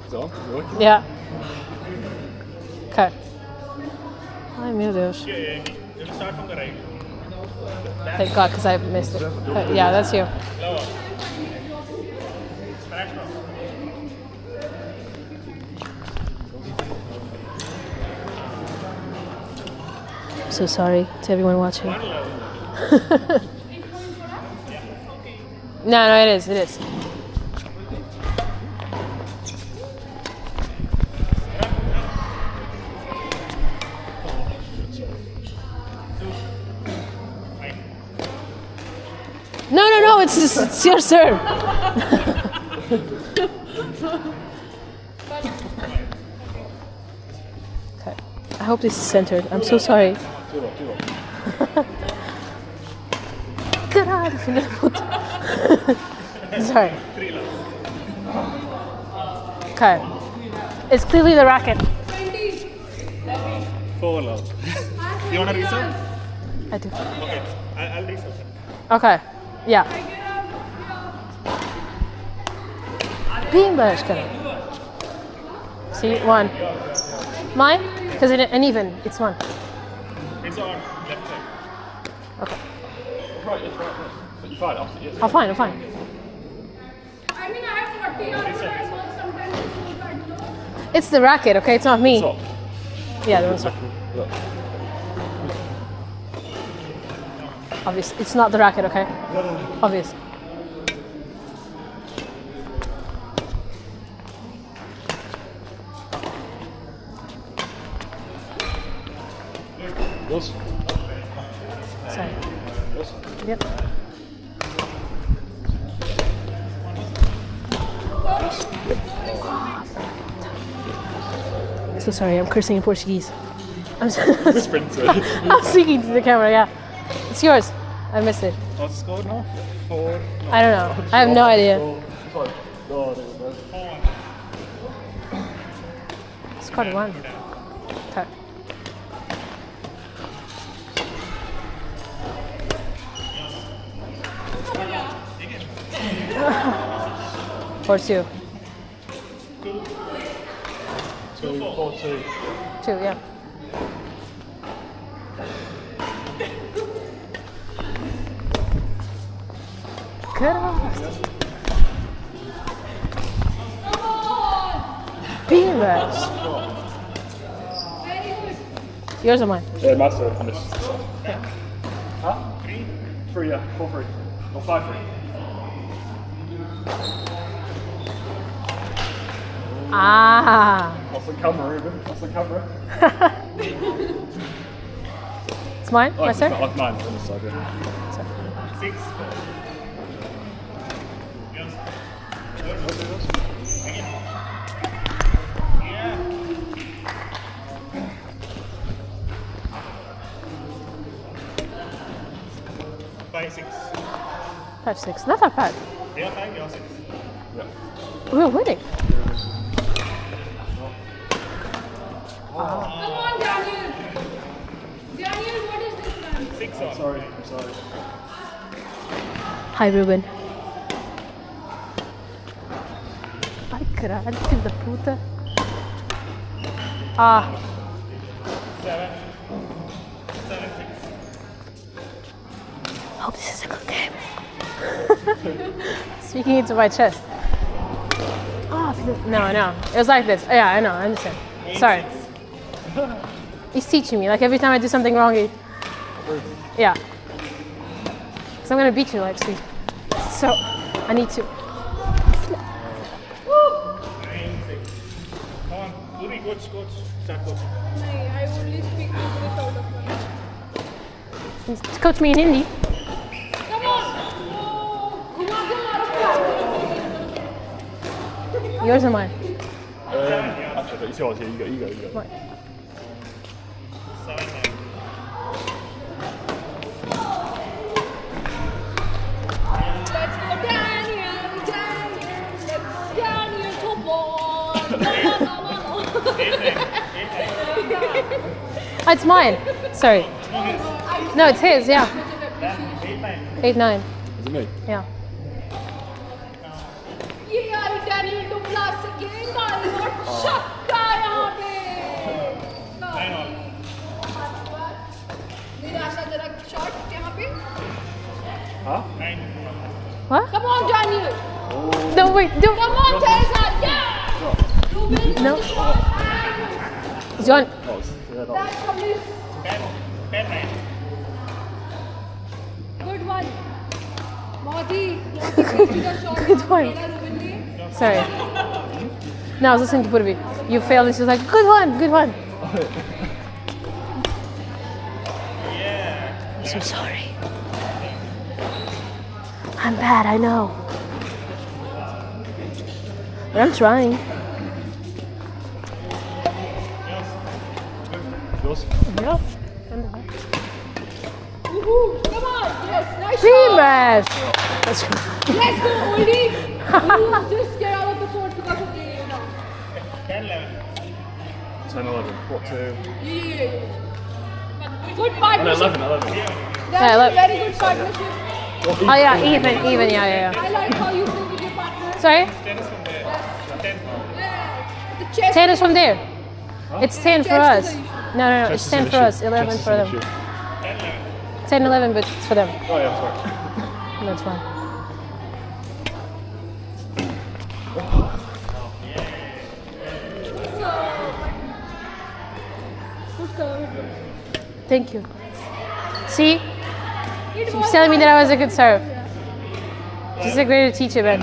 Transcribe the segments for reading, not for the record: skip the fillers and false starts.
Zo, zo. Ja. Oké. Ai, meu Deus. Thank God, because I missed it. Yeah, that's you. I'm so sorry to everyone watching. No, it is. No, it's your serve. Okay, I hope this is centered. I'm so sorry. Caralho, filho da puta. Sorry. Okay. It's clearly the racket. 4 love. You want to reserve? I do. Okay, I'll reserve. Okay. Yeah. Beanbash, cara. See, 1. Mine? Because an even. It's 1. It's on left side. Okay. Right, yes, right. But you're fine, after, yes. I'm fine. I mean, I have 40 hours, I work sometimes. It's the racket, okay? It's not me. Stop. Yeah, the one's Look. obvious. It's not the racket, okay? Obvious. Los. Sorry. Los. Yep. So sorry, I'm cursing in Portuguese. I'm Whispering to it. I'm speaking to the camera, yeah. It's yours. I missed it. What's the score now? 4. I don't know. I have no idea. Scored 1. Okay. Or 2. 2, 4, 2. 2, yeah. Good. Beanbags. Yours or mine? Yeah, master on this. Huh? 3, yeah. 4, 3. Or 5, 3. Ah. What's the camera, Reuben? What's the camera? It's mine? Oh, My it's sir? not like mine on this side, yeah. 6. Five, 6. 5, 6. Not that bad. Yeah, 5, you're 6. Yeah. We're winning. Come on, Daniel. Daniel, what is this man? 6 on. Sorry, I'm sorry. Hi, Reuben. Ai, caralho, filho da puta. Ah. 7. Hope this is a good game. Speaking into my chest. Oh, no. It was like this. Yeah, I know. I understand. Sorry. He's teaching me. Like every time I do something wrong, yeah. Because I'm gonna beat you next week. So I need to. Come on, Uri, coach. Start coach. I only speak English out of my. Coach me in Hindi. Come on. Yours or mine? Actually, it's yours. Here, you go. Mine. 7, 9. Let's go, Daniel. Daniel, come on. Oh, it's mine. Sorry. No, it's his. Yeah. 8, 9. Is it me? Yeah. Yeah, Daniel, do plus again, guys. Huh? What? Come on, Daniel. No, wait, don't. Come on, Teresa. Yeah. Reuben. No. It's gone. Oh, it's, yeah, that That's from this. 10-9. Good one. Modi. Good one. Sorry. No, I was listening to Purvi. You failed and she was like, good one, good one. I'm so sorry. I'm bad, I know. But I'm trying. yours. Yeah. Woohoo! Come on! Yes, nice Team shot! match! Let's go. Let's go, oldie! You just get out of the court because of the 10-11. 10-11. What, 2? Yeah. Good Oh, no, partnership. 11. That's Yeah, a 11. very good partnership. Oh yeah, even, yeah. I like how you play with your partner. Sorry? 10 is from there. 10. Yeah. The chest. 10 is from there. It's 10 for Chest us. is No, it's 10 for us, 11 for them. 10, 11, but it's for them. Oh, yeah, sorry. That's fine. Good serve. Thank you. See? It She's was telling me that I was a good serve. Yeah. She's a great teacher, man.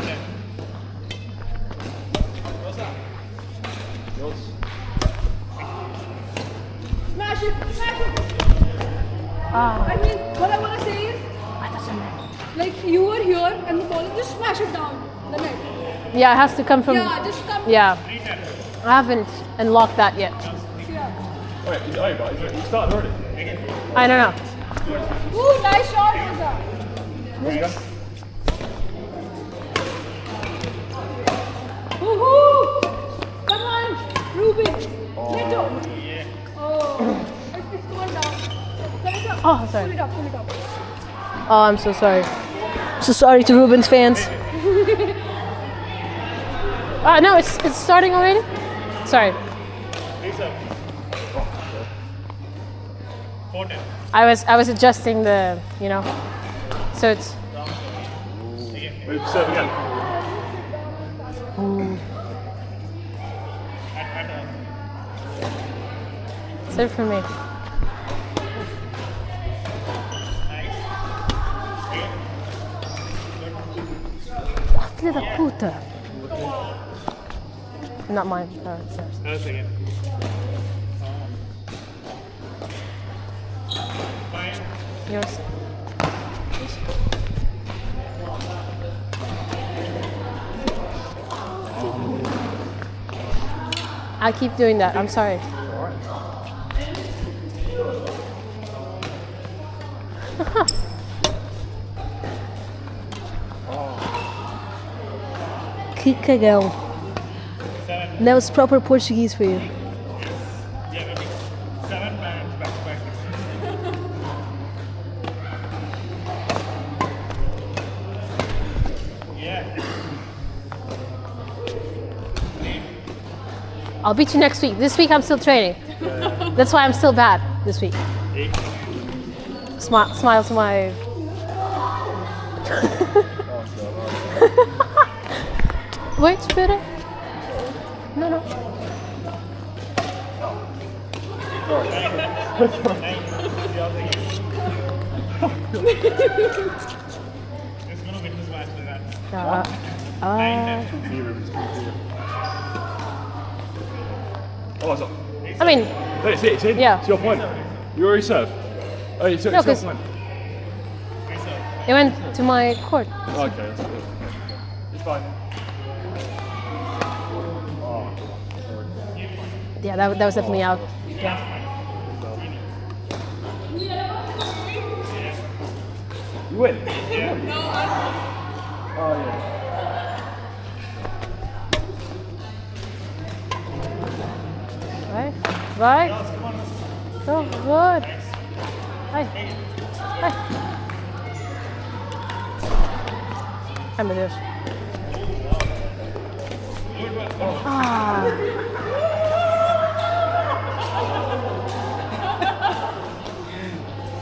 Yours. Smash it, smash it. Ah, I mean, what I want to say is, like you were here and the ball, just smash it down the net. yeah, it has to come from. Yeah, just come. Yeah. I haven't unlocked that yet. Yeah. Wait, is it over? You started already? I don't know. Ooh, nice shot, Rosa. There you go. Woohoo! Come on, Reuben. Neto. Oh, it's going down. Teresa, Oh, sorry. pull it up, pull it up. Oh, I'm so sorry. So sorry to Ruben's fans. No, it's starting already. Sorry. Lisa. 4-10. I was adjusting the, so it's. Wait, serve again. Serve for me. Filha da puta. Not mine. No, it's yours. Another second. Fine. Yours. I keep doing that. I'm sorry. Que cagão. 7. That was proper Portuguese for you. Yeah, maybe 7 bands back to back. Yeah. I'll beat you next week. This week I'm still training. That's why I'm still bad this week. 8. Smile to my. Wait, espera. No. It's gonna win this match like that. 9-10. Oh, it's up. I mean, Hey, it's in. Yeah. It's your point. You already serve. Oh, it's No, your 'cause- point. it went to my court. Okay, that's good. It's fine. Oh, sorry. Yeah, that was definitely out. Yeah. You win? Yeah. Oh, yeah. Right? So good. Hi. Ai meu Deus.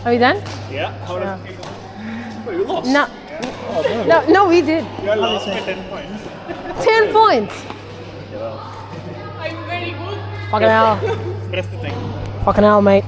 Are we done? Yeah? Hold on. Yeah. Wait, you lost? lost. No. No, we did. You are lost by 10 points. 10 points. I'm very good. Fucking hell. Press the thing. Fucking hell, mate.